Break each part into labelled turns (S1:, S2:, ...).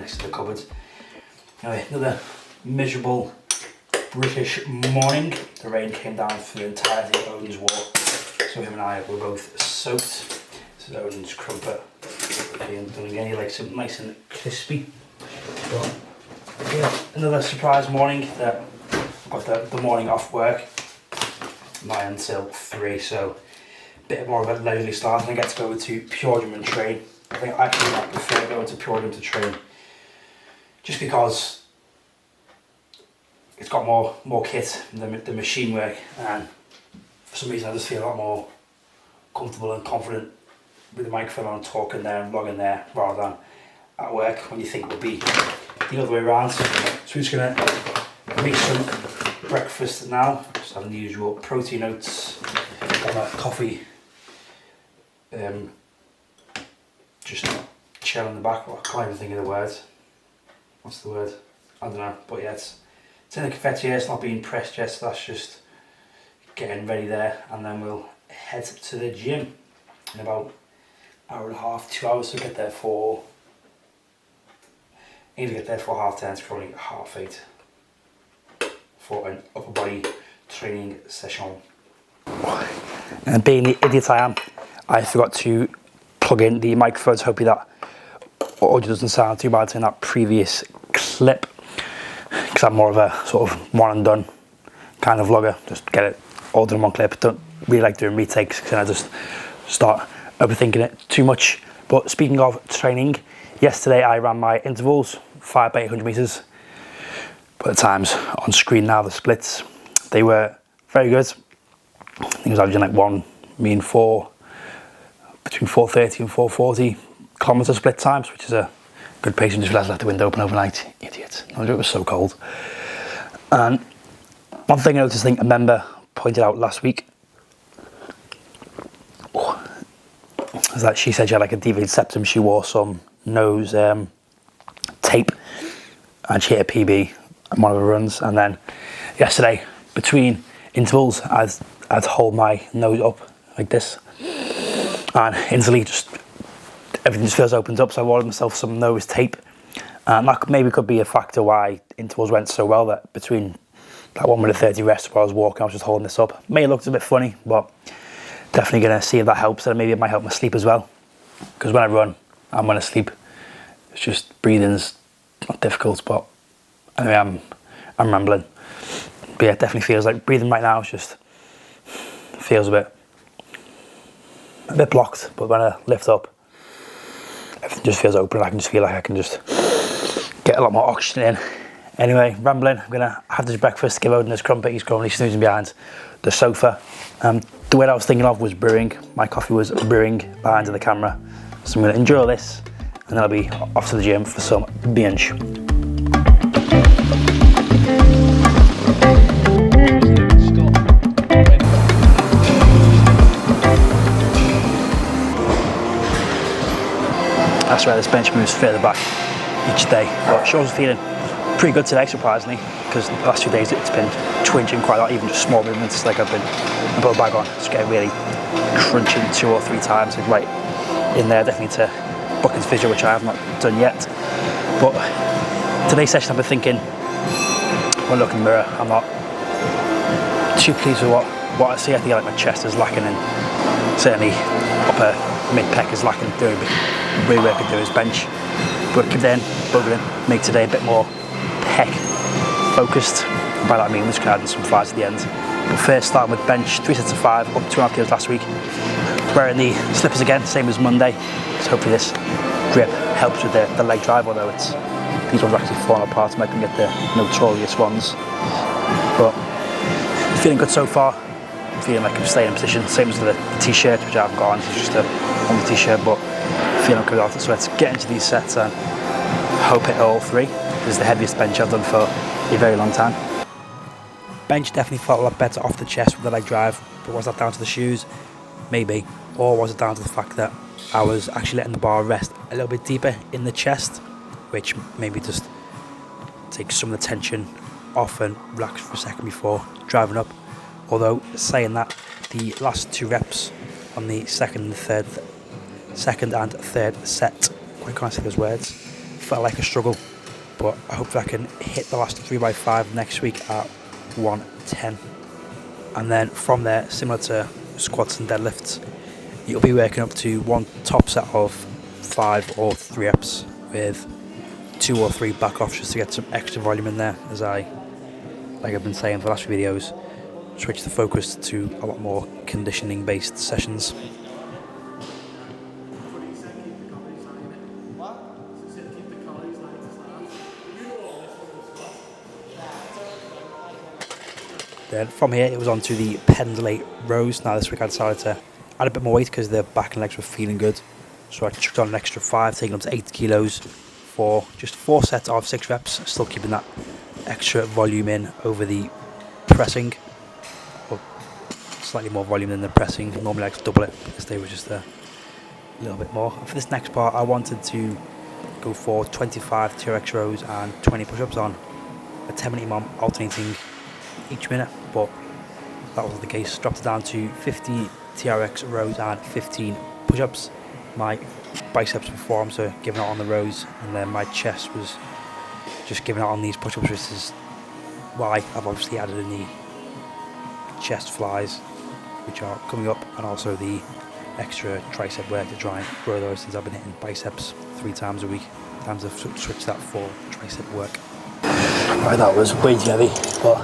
S1: next to the cupboard. Anyway, another miserable British morning. The rain came down for the entirety of Odin's walk, so him and I were both soaked. This is Odin's crumpet. Doing any like something nice and crispy. But yeah, another surprise morning that I've got the morning off work. 9 until 3, so a bit more of a leisurely start, and I get to go to Pure Gym and train. I think actually I prefer going to Pure Gym to train, just because it's got more kit than the machine work, and for some reason I just feel a lot more comfortable and confident with the microphone on, talking there and vlogging there, rather than at work when you think it would be the other way around. So we're just going to make some breakfast now. Just having the usual protein oats, got my coffee, just chill in the back. I can't even think of the word. What's the word? I don't know, but yeah, it's in the cafetiere, it's not being pressed yet, so that's just getting ready there, and then we'll head to the gym in about an hour and a half, 2 hours, so get there for, I need to get there for 10:30, it's probably 8:30 for an upper body training session. And being the idiot I am, I forgot to plug in the microphones, hoping that audio doesn't sound too bad in that previous clip, because I'm more of a sort of one and done kind of vlogger, just get it all done in one clip. Don't really like doing retakes because I just start overthinking it too much. But speaking of training, yesterday I ran my intervals, 5 by 800 meters. But the times on screen now, the splits, they were very good. I think I was averaging like 1 mean 4, between 4:30 and 4:40 kilometer split times, which is a good pace. And just left the window open overnight. Idiot. No, it was so cold. And one thing I noticed, I think a member pointed out last week, is that she said she had like a deviated septum. She wore some nose tape, and she hit a PB on one of her runs. And then yesterday, between intervals, I'd hold my nose up like this, and instantly just everything just feels opened up. So I ordered myself some nose tape, and that maybe could be a factor why intervals went so well, that between that 1 minute 30 rest while I was walking, I was just holding this up. May have looked a bit funny, but definitely going to see if that helps, and maybe it might help my sleep as well, because when I run and when I sleep, it's just breathing's not difficult. But anyway, I'm rambling. But yeah, it definitely feels like breathing right now. It's just feels a bit blocked, but when I lift up, everything just feels open. I can just feel like I can just get a lot more oxygen in. Anyway, rambling. I'm gonna have this breakfast, give Odin his crumpet. He's currently snoozing behind the sofa. The word I was thinking of was brewing. My coffee was brewing behind the camera. So I'm gonna enjoy this, and then I'll be off to the gym for some bench. That's why this bench moves further back each day. But she was feeling pretty good today, surprisingly, because the last 2 days it's been twinging quite a lot, even just small movements. Like I put a bag on, just getting really crunching 2 or 3 times, like right in there. Definitely to book into physio, which I have not done yet. But today's session, I've been thinking, when I look in the mirror, I'm not too pleased with what I see. I think like my chest is lacking, and certainly upper mid pec is lacking. Doing really what I could do is bench, but keep then buggering, make today a bit more pec focused. And by that I mean we're just going to add in some flies at the end. But first, starting with bench, 3 sets of 5, up 2.5 kilos last week. Wearing the slippers again, same as Monday. So hopefully this grip helps with the leg drive, although these ones are actually falling apart, so I can get the notorious ones. But feeling good so far. Feeling like I'm staying in position, same as the t-shirt, which I haven't got on. It's just a only t-shirt, but feeling good after. So let's get into these sets and hope hit all 3. This is the heaviest bench I've done for a very long time. Bench definitely felt a lot better off the chest with the leg drive, but was that down to the shoes? Maybe. Or was it down to the fact that I was actually letting the bar rest a little bit deeper in the chest, which maybe just takes some of the tension off and relax for a second before driving up. Although saying that, the last 2 reps on the second and third set, why can't I say those words, felt like a struggle, but I hope that I can hit the last 3x5 next week at 110. And then from there, similar to squats and deadlifts, you'll be working up to one top set of 5 or 3 reps with 2 or 3 back offs just to get some extra volume in there, as like I've been saying for the last few videos, switch the focus to a lot more conditioning based sessions. Then from here it was on to the Pendlay Rows. Now this week I decided to add a bit more weight because the back and legs were feeling good, so I chucked on an extra 5, taking up to 8 kilos for just 4 sets of 6 reps, still keeping that extra volume in over the pressing, or slightly more volume than the pressing. Normally I like to double it, but this day was just a little bit more. And for this next part I wanted to go for 25 TRX rows and 20 push-ups on a 10-minute EMOM, alternating each minute, but that wasn't the case. Dropped it down to 50 TRX rows and 15 push-ups. My biceps were formed, so giving out on the rows, and then my chest was just giving out on these push-ups, which is why I've obviously added in the chest flies, which are coming up, and also the extra tricep work to try and grow those, since I've been hitting biceps 3 times a week. Time to switch that for tricep work. Right, that was way too heavy, but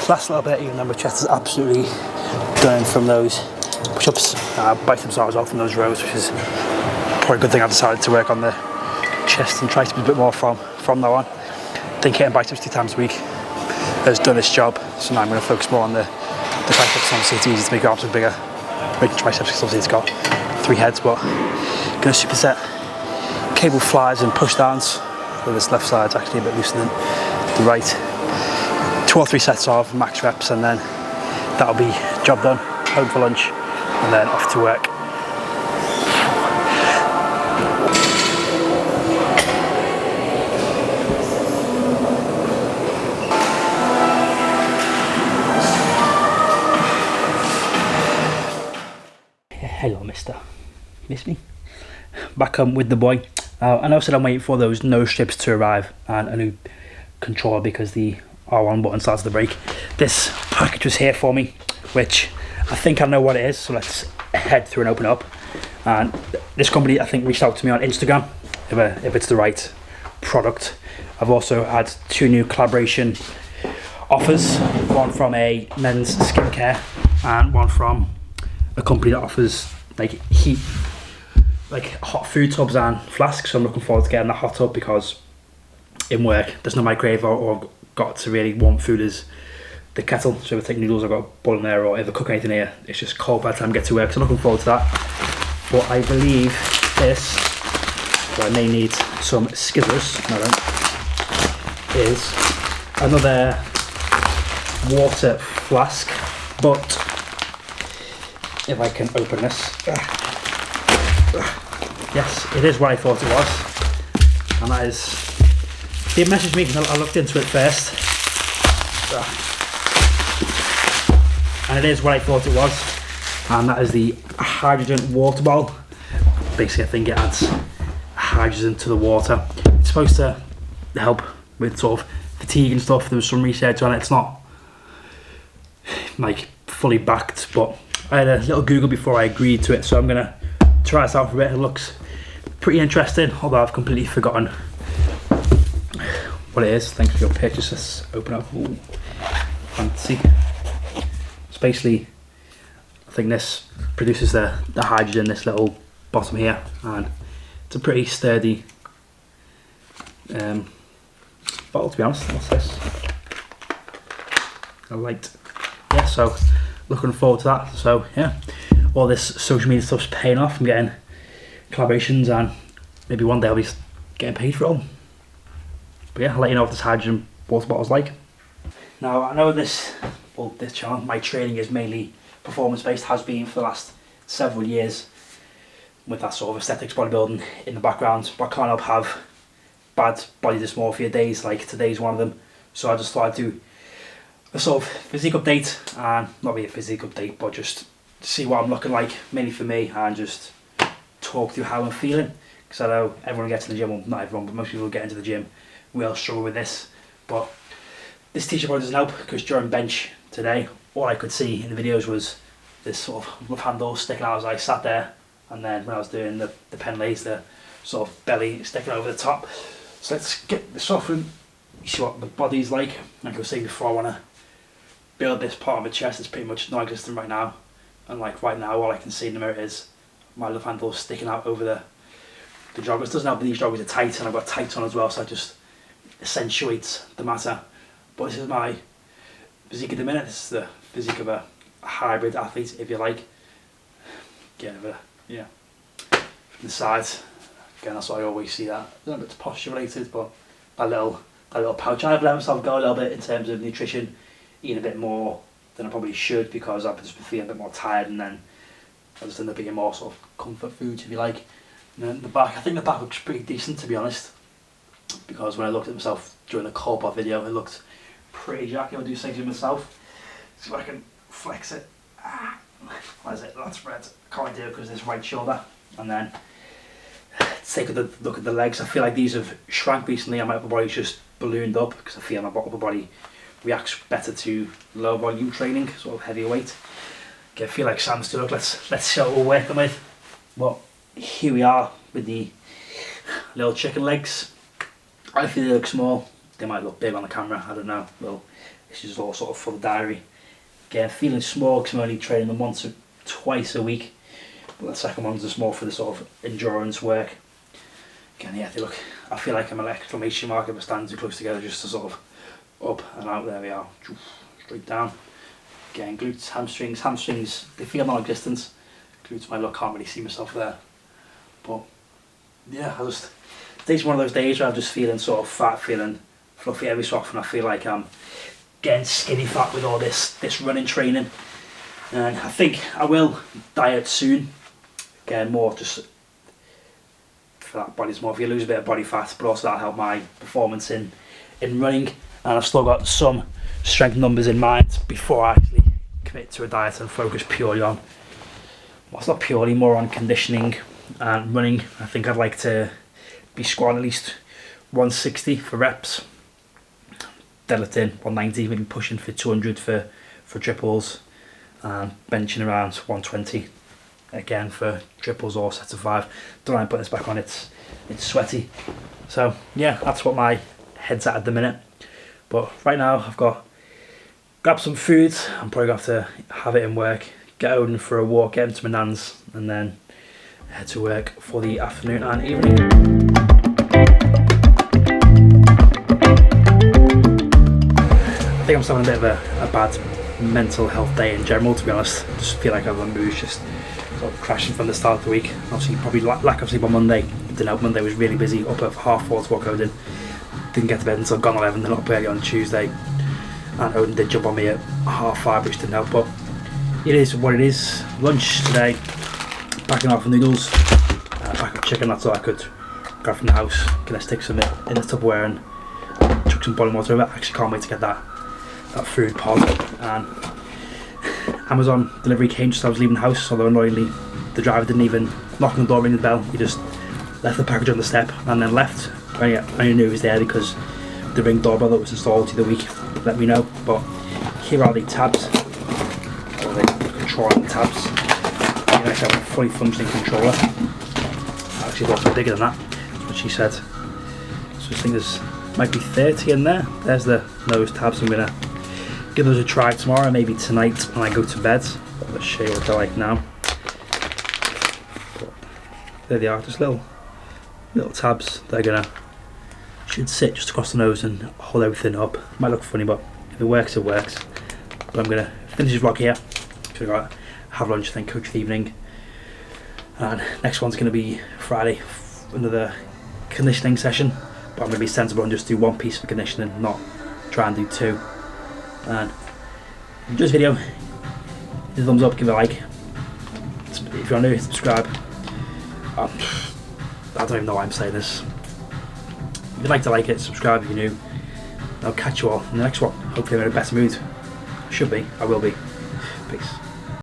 S1: last little bit, even though my chest is absolutely done from those push-ups. Biceps are as well from those rows, which is probably a good thing. I decided to work on the chest and triceps a bit more from now on. I think hitting biceps 2 times a week has done its job, so now I'm going to focus more on the triceps. Obviously it's easy to make your arms look bigger, make the triceps, because obviously it's got 3 heads, but I'm going to superset cable flies and push downs. So this left side's actually a bit looser than the right. 2 or 3 sets of max reps, and then that'll be job done. Home for lunch and then off to work. Hello, mister. Miss me? Back with the boy. I know I said I'm waiting for those nose strips to arrive and a new controller because the R1 button starts to break. This package was here for me, which I think I know what it is, so let's head through and open it up. And this company, I think, reached out to me on Instagram if it's the right product. I've also had 2 new collaboration offers, one from a men's skincare and one from a company that offers like hot food tubs and flasks. So I'm looking forward to getting the hot tub, because in work there's no microwave or got to really warm food as the kettle. So if I take noodles, I've got a bowl in there, or if I cook anything here, it's just cold by the time I get to work. So I'm looking forward to that. But I believe this, so I may need some scissors, no, I don't, is another water flask. But if I can open this, yes, it is what I thought it was, and that is, they messaged me because I looked into it first, and it is what I thought it was, and that is the hydrogen water bottle. Basically I think it adds hydrogen to the water. It's supposed to help with sort of fatigue and stuff. There was some research on it. It's not like fully backed, but I had a little Google before I agreed to it, so I'm gonna try this out for a bit. It looks pretty interesting, although I've completely forgotten what it is. Thanks for your purchase. Let's open up. Ooh, fancy. It's basically, I think this produces the hydrogen, this little bottom here, and it's a pretty sturdy bottle, to be honest. What's this? A light. Yeah, so looking forward to that. So yeah, all this social media stuff's paying off. I'm getting collaborations, and maybe one day I'll be getting paid for it all. But yeah, I'll let you know what this hydrogen water bottle's like. Now I know this channel, my training is mainly performance based, has been for the last several years, with that sort of aesthetics bodybuilding in the background, but I can't help have bad body dysmorphia days, like today's one of them. So I just thought I'd do a sort of physique update, and not really a physique update, but just see what I'm looking like, mainly for me, and just talk through how I'm feeling, because I know everyone gets to the gym, well not everyone, but most people who get into the gym will struggle with this. But this t-shirt probably doesn't help, because during bench today, all I could see in the videos was this sort of rough handle sticking out as I sat there, and then when I was doing the Pendlays, the sort of belly sticking over the top. So let's get this off and see what the body's like. Like I was saying before, I want to build this part of my chest. It's pretty much non-existent right now, and like right now all I can see in the mirror is my love handle sticking out over the joggers. It doesn't help that these joggers are tight, and I've got tights on as well, so it just accentuates the matter. But this is my physique at the minute. This is the physique of a hybrid athlete, if you like. Again, yeah, from the side. Again, that's what I always see that. A little bit posture related, but that little pouch. I've let myself go a little bit in terms of nutrition, eating a bit more than I probably should, because I've just been feeling a bit more tired, and then I just end up eating more sort of comfort foods, if you like. And then the back, I think the back looks pretty decent, to be honest, because when I looked at myself during the core pot video, it looked pretty jacky. I'll do say to myself. See if I can flex it. What is it? That's red. Can't do it because this right shoulder. And then take a look at the legs. I feel like these have shrank recently, and my upper body's just ballooned up, because I feel my upper body reacts better to low volume training, sort of heavier weight. Okay, I feel like Sam's to look. Let's show what we're working with. Well, here we are with the little chicken legs. I feel they look small. They might look big on the camera, I don't know. Well, this is all sort of for the diary. Again, feeling small because I'm only training them once or twice a week. But the second one's just more for the sort of endurance work. Again, yeah, they look, I feel like I'm an exclamation mark if I stand too close together, just to sort of up and out. There we are, straight down. Again, glutes, hamstrings, they feel non-existent. Glutes might look, can't really see myself there. But yeah, today's one of those days where I'm just feeling sort of fat, feeling fluffy every so often. I feel like I'm getting skinny fat with all this running training, and I think I will diet soon. Again, more just for that body dysmorphia, lose a bit of body fat, but also that'll help my performance in running. And I've still got some strength numbers in mind before I actually commit to a diet and focus purely on, well, it's not purely, more on conditioning and running. I think I'd like to be squatting at least 160 for reps, deadlifting 190, maybe pushing for 200 for triples, and benching around 120 again for triples or sets of 5. Don't mind putting this back on, it's sweaty. So yeah, that's what my head's at the minute. But right now I've grab some food. I'm probably going to have to have it in work, get Odin for a walk, get him to my nan's, and then head to work for the afternoon and evening. I think I'm still having a bit of a bad mental health day in general, to be honest. I just feel like my mood's just sort of crashing from the start of the week. Obviously probably lack of sleep on Monday. Didn't help. Monday was really busy, up at 4:30 to walk Odin. Didn't get to bed until gone 11, then up early on Tuesday. And Odin did jump on me at 5:30, which didn't help, but it is what it is. Lunch today, packing off noodles, a pack of chicken, that's all I could grab from the house. Gonna stick some in the Tupperware and chuck some boiling water over it. Actually can't wait to get that food pod. And Amazon delivery came just as I was leaving the house, although annoyingly the driver didn't even knock on the door, ring the bell. He just left the package on the step and then left. I only knew it was there because the Ring doorbell that was installed the other week let me know. But here are the tabs, or the controlling tabs. You actually have a fully functioning controller. I actually thought it was bigger than that, that's what she said. So I think there's might be 30 in there. There's those tabs. I'm gonna give those a try tomorrow, maybe tonight when I go to bed. Let's show you what they're like now. But there they are, just little tabs. They're should sit just across the nose and hold everything up. Might look funny, but if it works, it works. But I'm gonna finish this vlog here. So I got have lunch, then coach the evening. And next one's gonna be Friday, another conditioning session. But I'm gonna be sensible and just do one piece of conditioning, not try and do 2. And if you enjoyed this video, give it a thumbs up, give it a like. If you're new, subscribe. I don't even know why I'm saying this. If you'd like to like it, subscribe if you're new. I'll catch you all in the next one. Hopefully I'm in a better mood. I should be, I will be. Peace.